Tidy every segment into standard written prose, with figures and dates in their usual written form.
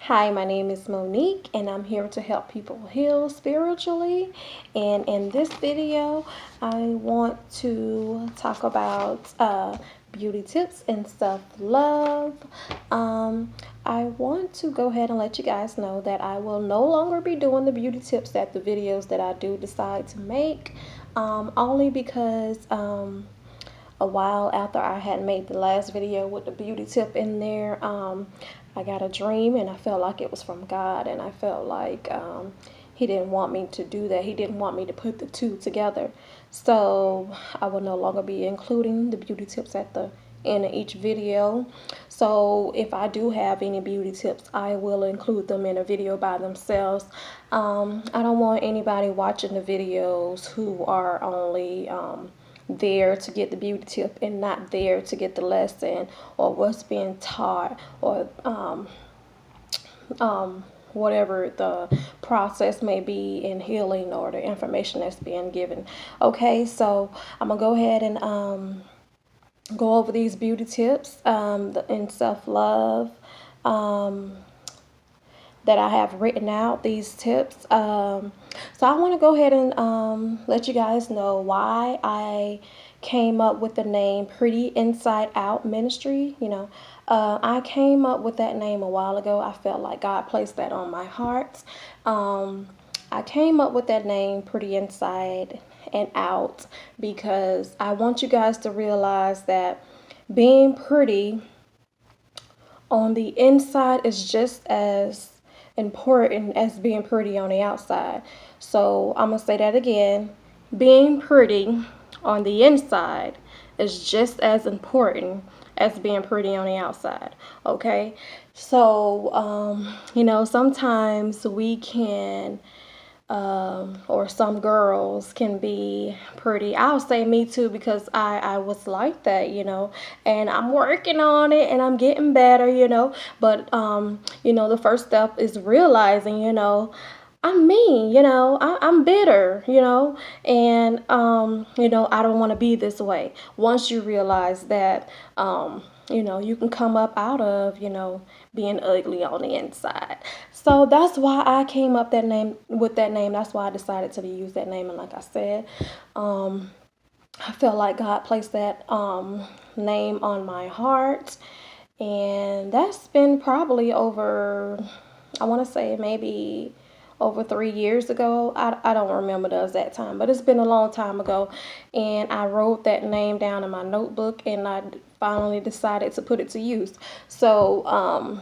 Hi, my name is Monique, and I'm here to help people heal spiritually. And in this video, I want to talk about beauty tips and self love. I want to go ahead and let you guys know that I will no longer be doing the beauty tips the videos that I do decide to make, only because. A while after I had made the last video with the beauty tip in there, I got a dream and I felt like it was from God, and I felt like he didn't want me to do that. He didn't want me to put the two together. So I will no longer be including the beauty tips at the end of each video. So if I do have any beauty tips, I will include them in a video by themselves. I don't want anybody watching the videos who are only there to get the beauty tip and not there to get the lesson or what's being taught or whatever the process may be in healing or the information that's being given. Okay, so I'm gonna go ahead and go over these beauty tips in self-love that I have written out, these tips. So I want to go ahead and let you guys know why I came up with the name Pretty Inside Out Ministry. I came up with that name a while ago. I felt like God placed that on my heart. I came up with that name Pretty Inside and Out because I want you guys to realize that being pretty on the inside is just as important as being pretty on the outside. So I'm going to say that again. Being pretty on the inside is just as important as being pretty on the outside. Okay? So, sometimes we can or some girls can be pretty. I'll say me too because I was like that, and I'm working on it and I'm getting better, but the first step is realizing, I'm mean, I'm bitter, and I don't want to be this way. Once you realize that, you can come up out of, being ugly on the inside. So that's why I came up that name with that name. That's why I decided to use that name. And like I said, I felt like God placed that name on my heart. And that's been probably over, I want to say maybe over 3 years ago. I don't remember the exact time, but it's been a long time ago. And I wrote that name down in my notebook and I finally decided to put it to use. So,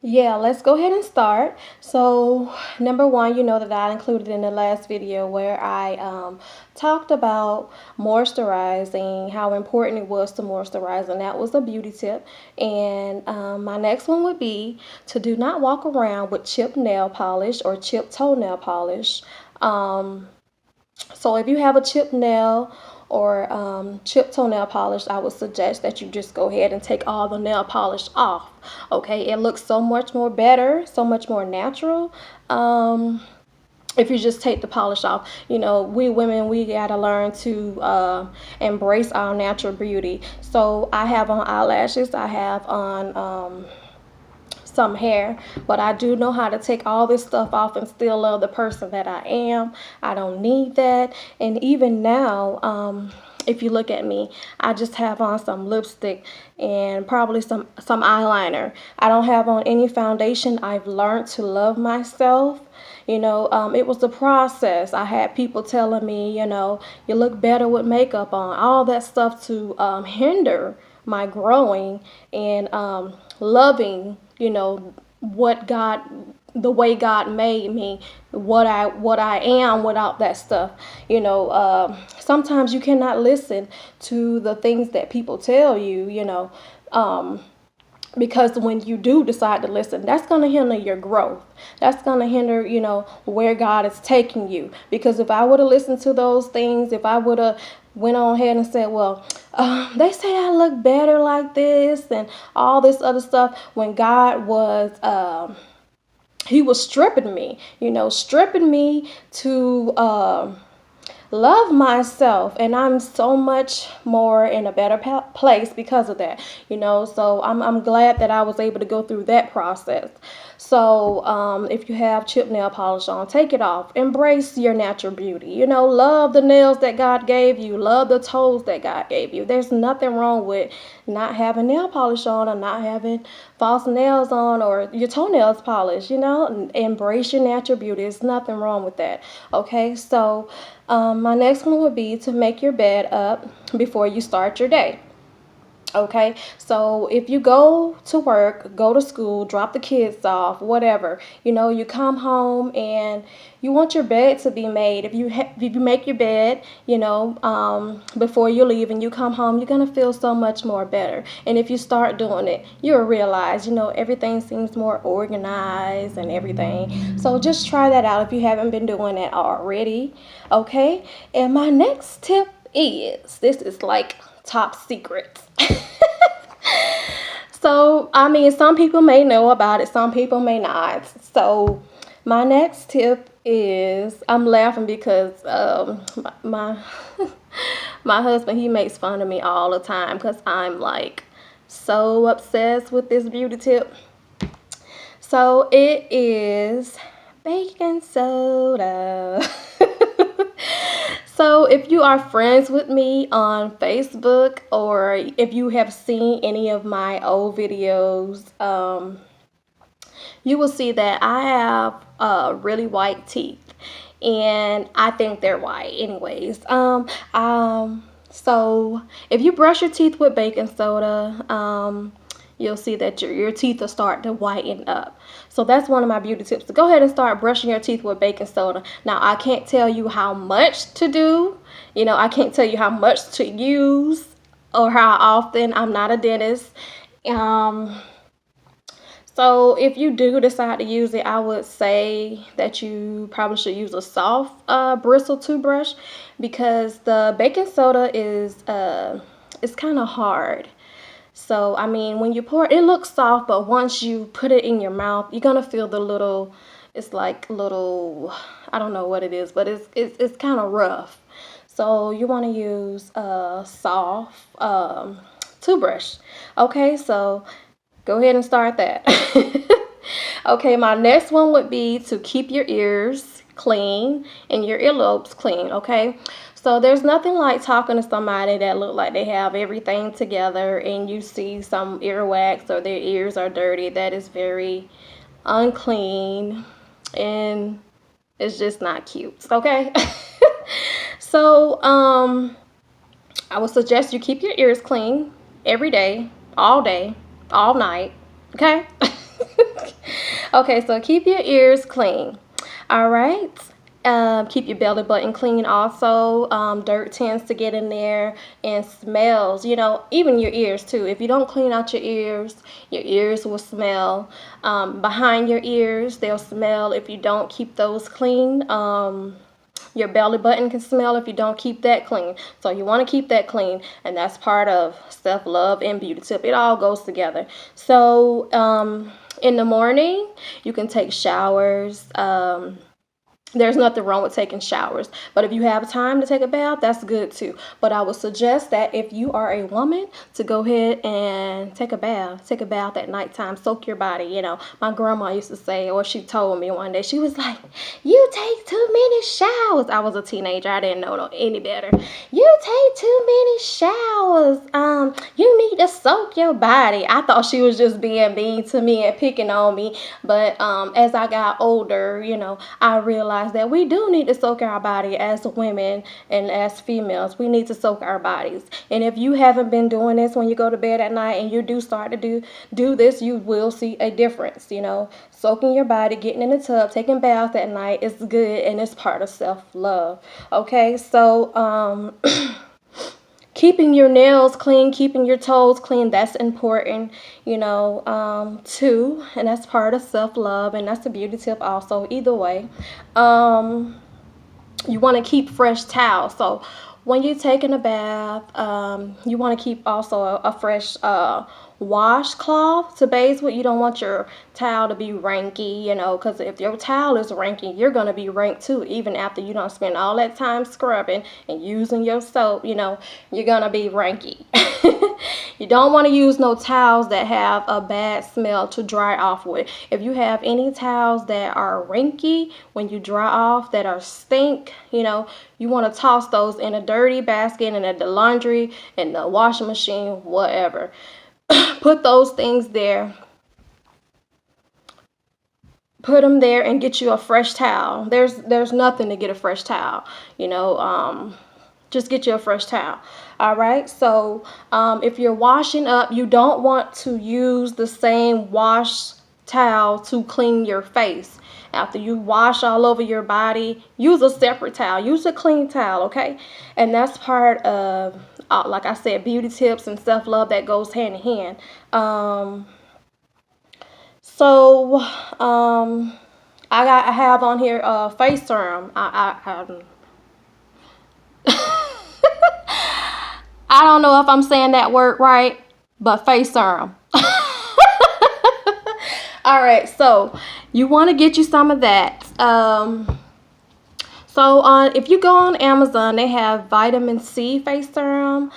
yeah, let's go ahead and start. So, number one, that I included in the last video where I talked about moisturizing, how important it was to moisturize, and that was a beauty tip. And my next one would be to do not walk around with chipped nail polish or chipped toenail polish. So if you have a chipped nail or chipped toenail polish, I would suggest that you just go ahead and take all the nail polish off. Okay, it looks so much more better, so much more natural. If you just take the polish off, we women, we gotta learn to embrace our natural beauty. So I have on eyelashes, I have on some hair, but I do know how to take all this stuff off and still love the person that I am. I don't need that. And even now, if you look at me, I just have on some lipstick and probably some eyeliner. I don't have on any foundation. I've learned to love myself. It was a process. I had people telling me, you look better with makeup on, all that stuff to hinder my growing and loving, what God, the way God made me, what I am without that stuff. Sometimes you cannot listen to the things that people tell you, because when you do decide to listen, that's going to hinder your growth. That's going to hinder, where God is taking you. Because if I would have listened to those things, if I would have went on ahead and said, well, they say I look better like this and all this other stuff, when God was he was stripping me, stripping me to love myself, and I'm so much more in a better place because of that, so I'm glad that I was able to go through that process. So if you have chip nail polish on, take it off. Embrace your natural beauty. Love the nails that God gave you. Love the toes that God gave you. There's nothing wrong with not having nail polish on or not having false nails on or your toenails polished. Embrace your natural beauty. There's nothing wrong with that. Okay, so my next one would be to make your bed up before you start your day. Okay, so if you go to work, go to school, drop the kids off, whatever, you come home and you want your bed to be made. If you make your bed, before you leave and you come home, you're gonna feel so much more better. And if you start doing it, you'll realize, everything seems more organized and everything. So just try that out if you haven't been doing it already. Okay, and my next tip is this is like top secret. So, I mean, some people may know about it, some people may not. So, my next tip is I'm laughing because my my husband, he makes fun of me all the time because I'm like so obsessed with this beauty tip. So, it is baking soda. So if you are friends with me on Facebook or if you have seen any of my old videos, you will see that I have really white teeth, and I think they're white anyways. So if you brush your teeth with baking soda, you'll see that your teeth will start to whiten up. So that's one of my beauty tips. So go ahead and start brushing your teeth with baking soda. Now, I can't tell you how much to do. I can't tell you how much to use or how often. I'm not a dentist. Um, so if you do decide to use it, I would say that you probably should use a soft bristle toothbrush because the baking soda is it's kind of hard. So, I mean, when you pour it, it looks soft, but once you put it in your mouth, you're gonna feel the little, it's like little, I don't know what it is, but it's kind of rough. So you want to use a soft toothbrush. Okay, so go ahead and start that. Okay, my next one would be to keep your ears clean and your earlobes clean. Okay, so there's nothing like talking to somebody that look like they have everything together and you see some earwax or their ears are dirty. That is very unclean and it's just not cute. Okay. So I would suggest you keep your ears clean every day, all night. Okay. Okay, so keep your ears clean. All right. Keep your belly button clean also. Dirt tends to get in there and smells, even your ears too. If you don't clean out your ears will smell. Behind your ears, they'll smell if you don't keep those clean. Your belly button can smell if you don't keep that clean. So you want to keep that clean, and that's part of self-love and beauty tip. It all goes together. So in the morning, you can take showers. There's nothing wrong with taking showers, but if you have time to take a bath, that's good too. But I would suggest that if you are a woman, to go ahead and take a bath at nighttime, soak your body. My grandma used to say, or she told me one day, she was like, you take too many showers. I was a teenager, I didn't know no any better. You take too many showers. You need to soak your body. I thought she was just being mean to me and picking on me, but as I got older, I realized that we do need to soak our body as women and as females. We need to soak our bodies. And if you haven't been doing this when you go to bed at night and you do start to do this, you will see a difference. Soaking your body, getting in the tub, taking baths at night is good, and it's part of self-love. Okay, so keeping your nails clean, keeping your toes clean, that's important, too. And that's part of self-love, and that's a beauty tip also, either way. You want to keep fresh towels. So when you're taking a bath, you want to keep also a fresh washcloth to bathe with. You don't want your towel to be ranky, you know, because if your towel is ranky, you're going to be rank too. Even after you don't spend all that time scrubbing and using your soap, you know, you're going to be ranky. You don't want to use no towels that have a bad smell to dry off with. If you have any towels that are wrinky when you dry off, that are stink, you know, you want to toss those in a dirty basket and at the laundry, in the washing machine, whatever. Put those things there. Put them there and get you a fresh towel. There's nothing to get a fresh towel, you know. Just get you a fresh towel. All right. So if you're washing up, you don't want to use the same wash towel to clean your face. After you wash all over your body, use a separate towel. Use a clean towel, okay? And that's part of, like I said, beauty tips and self-love that goes hand in hand. I have on here face serum. I don't know if I'm saying that word right, but face serum. All right, so you want to get you some of that. If you go on Amazon, they have vitamin C face serum.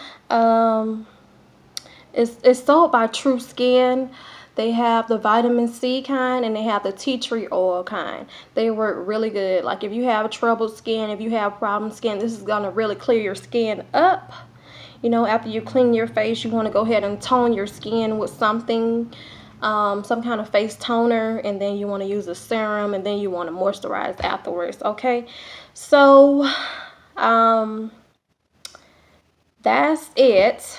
It's sold by True Skin. They have the vitamin C kind and they have the tea tree oil kind. They work really good. Like if you have troubled skin, if you have problem skin, this is going to really clear your skin up. You know, after you clean your face, you want to go ahead and tone your skin with something, some kind of face toner, and then you want to use a serum, and then you want to moisturize afterwards, okay? So, that's it.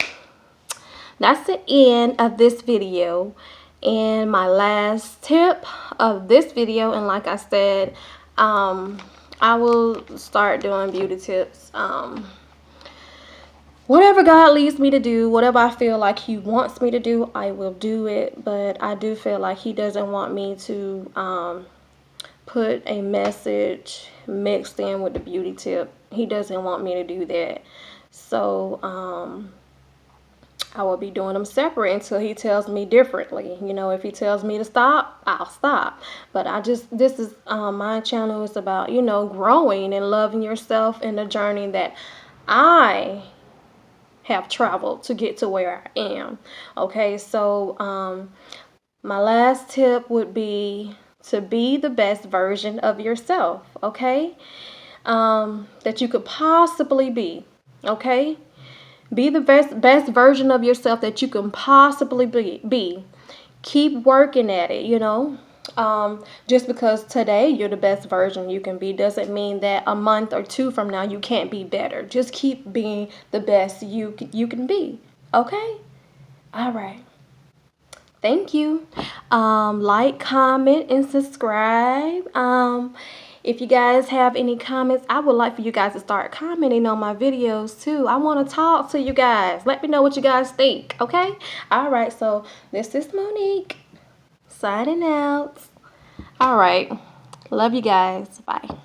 That's the end of this video. And my last tip of this video, and like I said, I will start doing beauty tips. Whatever God leads me to do, whatever I feel like He wants me to do, I will do it. But I do feel like He doesn't want me to put a message mixed in with the beauty tip. He doesn't want me to do that. So I will be doing them separate until He tells me differently. You know, if He tells me to stop, I'll stop. But this is my channel is about, you know, growing and loving yourself in the journey that I have traveled to get to where I am. Okay, so my last tip would be to be the best version of yourself, okay? That you could possibly be, okay? Be the best version of yourself that you can possibly be. Keep working at it, you know. Just because today you're the best version you can be doesn't mean that a month or two from now you can't be better. Just keep being the best you can be. Okay? All right. Thank you. Like, comment, and subscribe. If you guys have any comments, I would like for you guys to start commenting on my videos too. I want to talk to you guys. Let me know what you guys think. Okay? All right. So this is Monique signing out. All right. Love you guys. Bye.